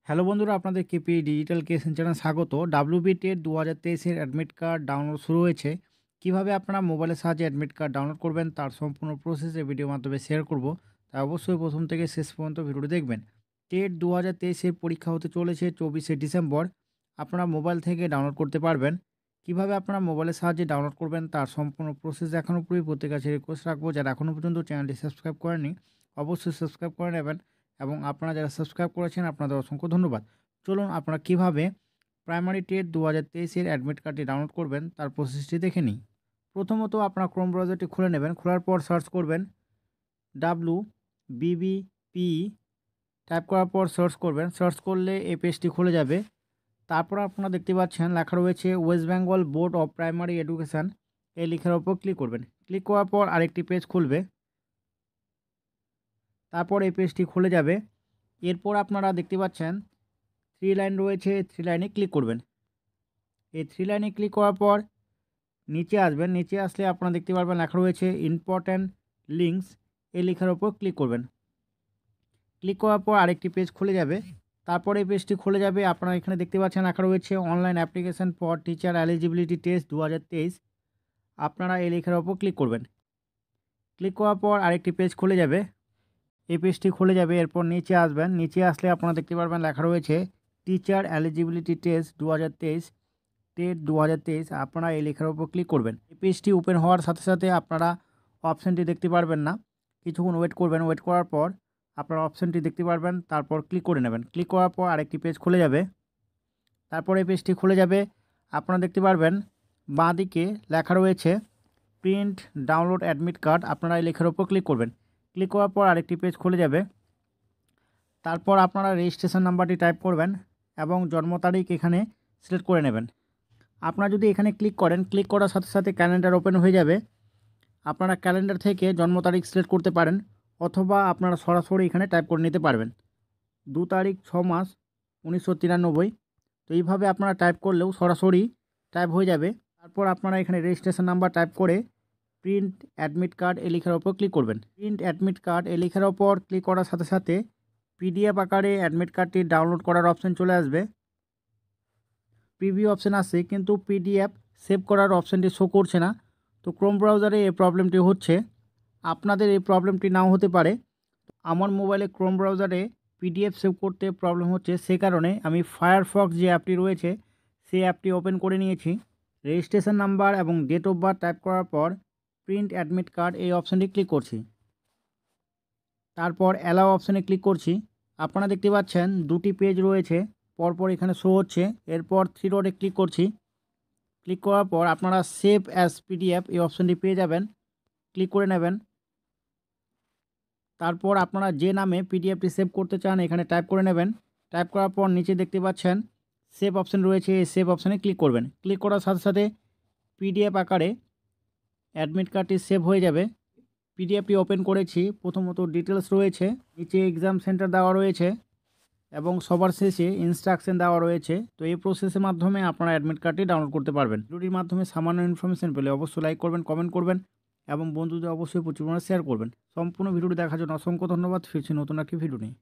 Hello বন্ধুরা, আপনাদের KP digital creation চ্যানেলে স্বাগত। ডাব্লিউবি টেট ২০২৩ এর অ্যাডমিট কার্ড ডাউনলোড শুরু হয়েছে। কিভাবে আপনারা মোবাইলের সাহায্যে অ্যাডমিট কার্ড ডাউনলোড করবেন তার সম্পূর্ণ প্রসেস এই ভিডিওর মাধ্যমে শেয়ার করব। তাই অবশ্যই প্রথম থেকে শেষ পর্যন্ত ভিডিওটি দেখবেন। টেট ২০২৩ এর পরীক্ষা হতে চলেছে ২৪শে ডিসেম্বর। আপনারা মোবাইল থেকে ডাউনলোড করতে পারবেন। কিভাবে আপনারা মোবাইলের সাহায্যে ডাউনলোড করবেন তার সম্পূর্ণ প্রসেস দেখানোর পরেই প্রত্যেকের কাছে রিকোয়েস্ট রাখবো, যারা এখনও পর্যন্ত চ্যানেলটি সাবস্ক্রাইব করেননি অবশ্যই সাবস্ক্রাইব করে নেবেন, এবং আপনারা যারা সাবস্ক্রাইব করেছেন আপনাদের অসংখ্য ধন্যবাদ। চলুন আপনারা কিভাবে প্রাইমারি টেট ২০২৩ এর অ্যাডমিট কার্ডটি ডাউনলোড করবেন তার প্রসেসটি দেখে নিই। প্রথমত আপনারা ক্রোম ব্রাউজারটি খুলে নেবেন। খোলার পর সার্চ করবেন WBBP, টাইপ করার পর সার্চ করবেন। সার্চ করলে এই পেজটি খুলে যাবে। তারপর আপনারা দেখতে পাচ্ছেন লেখা রয়েছে West Bengal board of primary education, এই লেখার ওপর ক্লিক করবেন। ক্লিক করার পর আরেকটি পেজ খুলবে। তারপর এই পেজটি খুলে যাবে। এরপর আপনারা দেখতে পাচ্ছেন 3 লাইন রয়েছে, 3 লাইনে ক্লিক করবেন। এই 3 লাইনে ক্লিক করার পর নিচে আসবেন। নিচে আসলে আপনারা দেখতে পারবেন লেখা রয়েছে ইম্পর্ট্যান্ট লিঙ্কস, এই লেখার ওপর ক্লিক করবেন। ক্লিক করার পর আরেকটি পেজ খুলে যাবে। তারপর এই পেজটি খুলে যাবে। আপনারা এখানে দেখতে পাচ্ছেন লেখা রয়েছে online application for teacher eligibility test ২০২৩। আপনারা এই লেখার ওপর ক্লিক করবেন। ক্লিক করার পর আরেকটি পেজ খুলে যাবে। এই পেজটি খুলে যাবে। এরপর নিচে আসবেন। নিচে আসলে আপনারা দেখতে পারবেন লেখা রয়েছে টিচার এলিজিবিলিটি টেস্ট ২০২৩, টেট ২০২৩। আপনারা এই লেখার উপর ক্লিক করবেন। এই পেজটি ওপেন হওয়ার সাথে সাথে আপনারা অপশানটি দেখতে পারবেন না, কিছুক্ষণ ওয়েট করবেন। ওয়েট করার পর আপনারা অপশানটি দেখতে পারবেন, তারপর ক্লিক করে নেবেন। ক্লিক করার পর আরেকটি পেজ খুলে যাবে। তারপর এই পেজটি খুলে যাবে। আপনারা দেখতে পারবেন বাঁদিকে লেখা রয়েছে প্রিন্ট ডাউনলোড অ্যাডমিট কার্ড। আপনারা এই লেখার উপর ক্লিক করবেন। ক্লিক করার পর আরেকটি পেজ খুলে যাবে। তারপর আপনারা রেজিস্ট্রেশন নাম্বারটি টাইপ করবেন এবং জন্ম তারিখ এখানে সিলেক্ট করে নেবেন। আপনারা যদি এখানে ক্লিক করেন, ক্লিক করার সাথে সাথে ক্যালেন্ডার ওপেন হয়ে যাবে। আপনারা ক্যালেন্ডার থেকে জন্ম তারিখ সিলেক্ট করতে পারেন, অথবা আপনারা সরাসরি এখানে টাইপ করে নিতে পারবেন 2 তারিখ 6 মাস 1993। তো এইভাবে আপনারা টাইপ করলেও সরাসরি টাইপ হয়ে যাবে। তারপর আপনারা এখানে রেজিস্ট্রেশন নাম্বার টাইপ করে প্রিন্ট অ্যাডমিট কার্ড এই লেখার ওপর ক্লিক করবেন। প্রিন্ট অ্যাডমিট কার্ড এই লেখার ওপর ক্লিক করার সাথে সাথে পিডিএফ আকারে অ্যাডমিট কার্ডটি ডাউনলোড করার অপশান চলে আসবে। প্রিভিউ অপশান আসছে, কিন্তু পিডিএফ সেভ করার অপশানটি শো করছে না। তো ক্রোম ব্রাউজারে এই প্রবলেমটি হচ্ছে। আপনাদের এই প্রবলেমটি নাও হতে পারে। আমার মোবাইলে ক্রোম ব্রাউজারে পিডিএফ সেভ করতে প্রবলেম হচ্ছে, সে কারণে আমি ফায়ারফক্স যে অ্যাপটি রয়েছে সেই অ্যাপটি ওপেন করে নিয়েছি। রেজিস্ট্রেশন নাম্বার এবং ডেট অফ বার্থ টাইপ করার পর প্রিন্ট অ্যাডমিট কার্ড এই অপশানটি ক্লিক করছি। তারপর অ্যালাও অপশানে ক্লিক করছি। আপনারা দেখতে পাচ্ছেন দুটি পেজ রয়েছে পরপর এখানে শো হচ্ছে। এরপর 3 ডটে ক্লিক করছি। ক্লিক করার পর আপনারা সেভ অ্যাজ পিডিএফ এই অপশানটি পেয়ে যাবেন, ক্লিক করে নেবেন। তারপর আপনারা যে নামে পিডিএফটি সেভ করতে চান এখানে টাইপ করে নেবেন। টাইপ করার পর নিচে দেখতে পাচ্ছেন সেভ অপশান রয়েছে, এই সেভ অপশানে ক্লিক করবেন। ক্লিক করার সাথে সাথে পিডিএফ আকারে অ্যাডমিট কার্ডটি সেভ হয়ে যাবে। পিডিএফটি ওপেন করেছি। প্রথমত ডিটেলস রয়েছে, নিচে এক্সাম সেন্টার দেওয়া রয়েছে এবং সবার শেষে ইনস্ট্রাকশন দেওয়া রয়েছে। তো এই প্রসেসের মাধ্যমে আপনারা অ্যাডমিট কার্ডটি ডাউনলোড করতে পারবেন। ভিডিওটির মাধ্যমে সামান্য ইনফরমেশন পেলে অবশ্যই লাইক করবেন, কমেন্ট করবেন এবং বন্ধুদের অবশ্যই প্রচুর পরিমাণে শেয়ার করবেন। সম্পূর্ণ ভিডিওটি দেখার জন্য অসংখ্য ধন্যবাদ। ফিরছি নতুন একটি ভিডিও নিয়ে।